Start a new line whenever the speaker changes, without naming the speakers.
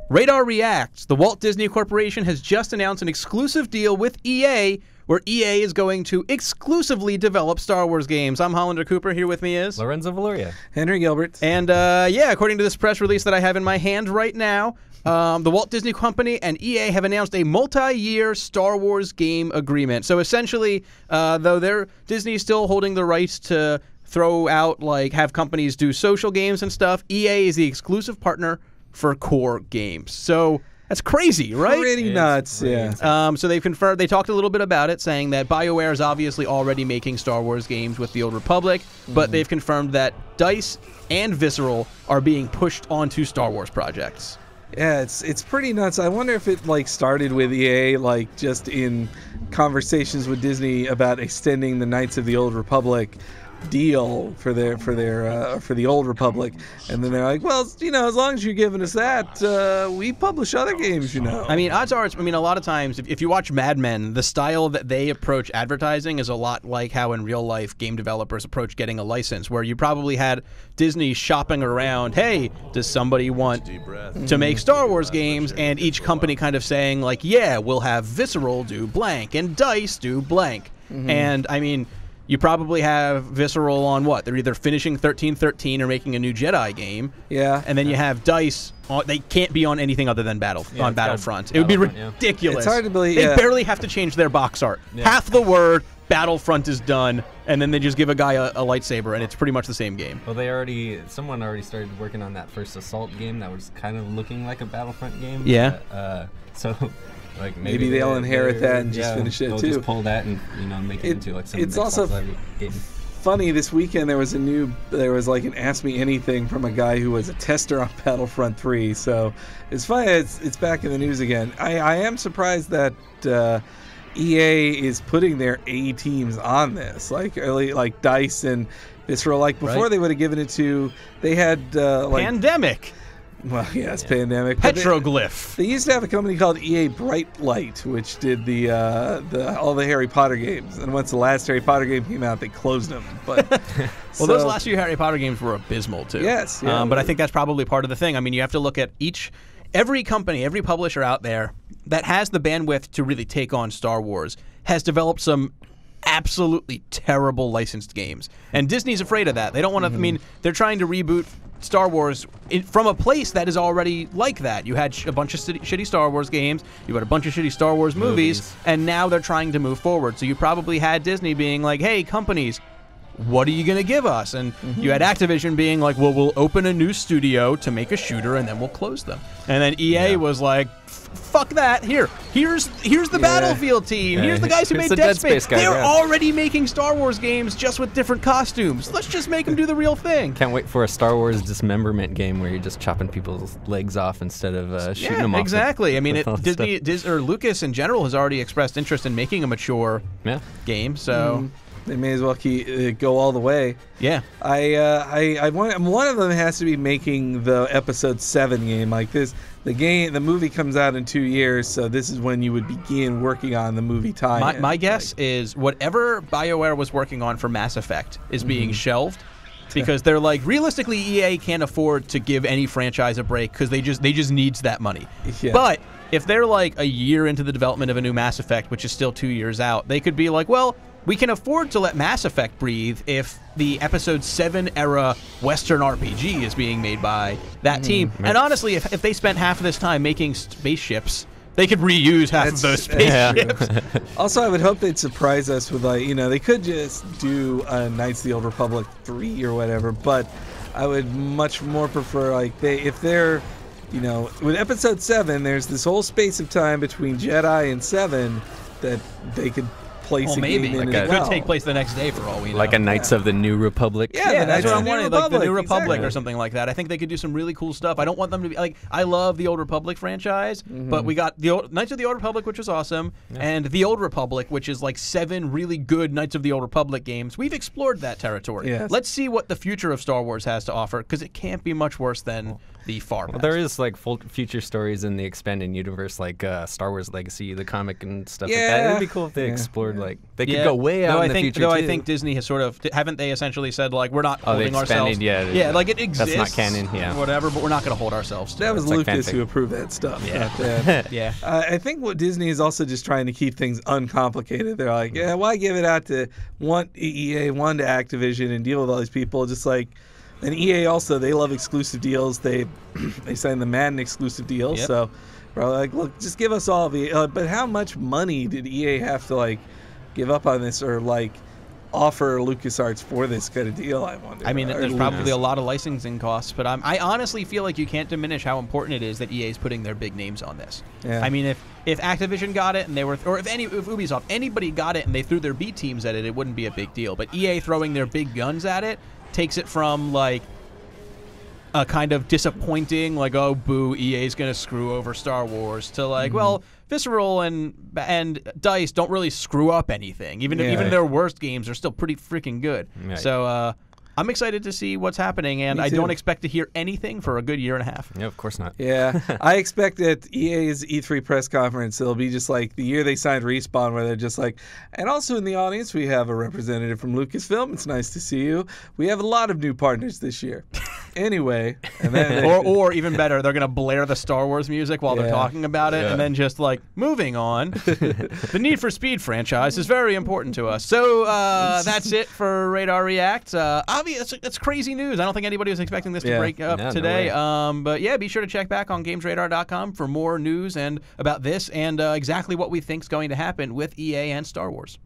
Radar reacts. The Walt Disney Corporation has just announced an exclusive deal with EA, where EA is going to exclusively develop Star Wars games. I'm Hollander Cooper. Here with me is
Lorenzo Valoria.
Henry Gilbert.
And yeah, according to this press release that I have in my hand right now, the Walt Disney Company and EA have announced a multi-year Star Wars game agreement. So essentially, though Disney's still holding the rights to throw out, have companies do social games and stuff, EA is the exclusive partner for core games. So that's crazy, right?
Pretty nuts, yeah.
So they've confirmed, they talked a little bit about it, saying that Bioware is obviously already making Star Wars games with the Old Republic, but they've confirmed that DICE and Visceral are being pushed onto Star Wars projects.
Yeah, it's pretty nuts. I wonder if it started with EA just in conversations with Disney about extending the Knights of the Old Republic deal for the Old Republic, and then they're like, well, as long as you're giving us that, we publish other games,
I mean, odds are, a lot of times, if you watch Mad Men, the style that they approach advertising is a lot like how in real life game developers approach getting a license, where you probably had Disney shopping around, hey, does somebody want to make Star Wars games, and each company kind of saying, yeah, we'll have Visceral do blank, and DICE do blank. And, I mean, you probably have Visceral on what? They're either finishing 1313 or making a new Jedi game.
Yeah.
And then you have DICE. They can't be on anything other than Battlefront. It would be ridiculous.
It's hard to believe.
They barely have to change their box art.
Yeah.
Half the word, Battlefront is done, and then they just give a guy a lightsaber, and it's pretty much the same game.
Well, someone already started working on that first Assault game that was kind of looking like a Battlefront game.
Yeah.
So maybe they'll inherit that and just finish it
they'll
too.
Just pull that and make it into some.
It's also
game.
Funny, this weekend there was an Ask Me Anything from a guy who was a tester on Battlefront 3. So it's funny. It's back in the news again. I am surprised that EA is putting their A teams on this, like DICE and Visceral. Before they would have given it to, they had
Pandemic.
Well, yeah, it's Pandemic.
Petroglyph.
They used to have a company called EA Brightlight, which did all the Harry Potter games. And once the last Harry Potter game came out, they closed them. But
those last few Harry Potter games were abysmal too.
Yes, yeah.
But I think that's probably part of the thing. I mean, you have to look at every company, every publisher out there that has the bandwidth to really take on Star Wars has developed some absolutely terrible licensed games. And Disney's afraid of that. They don't want to, I mean, they're trying to reboot Star Wars from a place that is already like that. You had a bunch of shitty Star Wars games, you had a bunch of shitty Star Wars movies, and now they're trying to move forward. So you probably had Disney being like, hey, companies, what are you going to give us? And you had Activision being like, well, we'll open a new studio to make a shooter, and then we'll close them. And then EA was like, fuck that. Here's the Battlefield team. Here's the guys who made Dead Space. They're already making Star Wars games just with different costumes. Let's just make them do the real thing.
Can't wait for a Star Wars dismemberment game where you're just chopping people's legs off instead of shooting them off.
Exactly. I mean, Disney or Lucas in general has already expressed interest in making a mature game. So.
They may as well go all the way.
Yeah.
One of them has to be making the Episode 7 game. The movie comes out in 2 years, so this is when you would begin working on the movie tie-in.
My guess is whatever BioWare was working on for Mass Effect is being shelved, because they're like, realistically, EA can't afford to give any franchise a break because they just needs that money. Yeah. But if they're a year into the development of a new Mass Effect, which is still 2 years out, they could be like, well, we can afford to let Mass Effect breathe if the Episode 7 era Western RPG is being made by that team. And honestly, if they spent half of this time making spaceships, they could reuse half of those spaceships.
Also, I would hope they'd surprise us with they could just do Knights of the Old Republic 3 or whatever, but I would much more prefer if they're with Episode 7, there's this whole space of time between Jedi and 7 that they could place
maybe.
It
could take place the next day for all we know.
Like a Knights of the New Republic.
Yeah, that's what I'm wanting. Like the New Republic or something like that. I think they could do some really cool stuff. I don't want them to be I love the Old Republic franchise, but we got the Knights of the Old Republic, which is awesome, and the Old Republic, which is 7 really good Knights of the Old Republic games. We've explored that territory.
Yes.
Let's see what the future of Star Wars has to offer, because it can't be much worse than the far past.
Well, there is full future stories in the expanded universe, like Star Wars Legacy, the comic and stuff like that. It would be cool if they explored Like they could go way out in the future
Though
too.
I think Disney has sort of haven't they essentially said like we're not
they
holding ourselves.
expanded,
Yeah, like it exists.
That's not canon. Yeah,
whatever, but we're not going to hold ourselves to
That
it.
was
like
Lucas
fanfic.
who approved that stuff.
Yeah.
not them.
Yeah.
I think what Disney is also just trying to keep things uncomplicated. They're like, yeah, why give it out to one EA, one to Activision, and deal with all these people? Just like, and EA also, they love exclusive deals. They signed the Madden exclusive deal.
Yep.
So we're like, look, just give us all the. But how much money did EA have to like give up on this, or like offer LucasArts for this kind of deal? I wonder.
I mean,
Or
there's
Lucas.
probably a lot of licensing costs, but I honestly feel like you can't diminish how important it is that EA is putting their big names on this.
Yeah.
I mean, if Activision got it and they were, or if Ubisoft, anybody got it and they threw their B teams at it wouldn't be a big deal. But EA throwing their big guns at it takes it from like a kind of disappointing, like, oh boo, EA's gonna screw over Star Wars, to like, well, Visceral and DICE don't really screw up anything. Even their worst games are still pretty freaking good.
Right.
So I'm excited to see what's happening, and
Me
I
too.
don't expect to hear anything for a good year and a half.
Yeah, of course not.
Yeah, I expect at EA's E3 press conference, it'll be just like the year they signed Respawn, where they're just like, and also in the audience, we have a representative from Lucasfilm. It's nice to see you. We have a lot of new partners this year. Anyway, and then
Or even better, they're gonna blare the Star Wars music while they're
Yeah.
talking about it, and then just like moving on. The Need for Speed franchise is very important to us. So that's it for Radar React. Obviously, it's crazy news. I don't think anybody was expecting this to break up
No, no
today.
way.
But yeah, be sure to check back on GamesRadar.com for more news and about this and exactly what we think is going to happen with EA and Star Wars.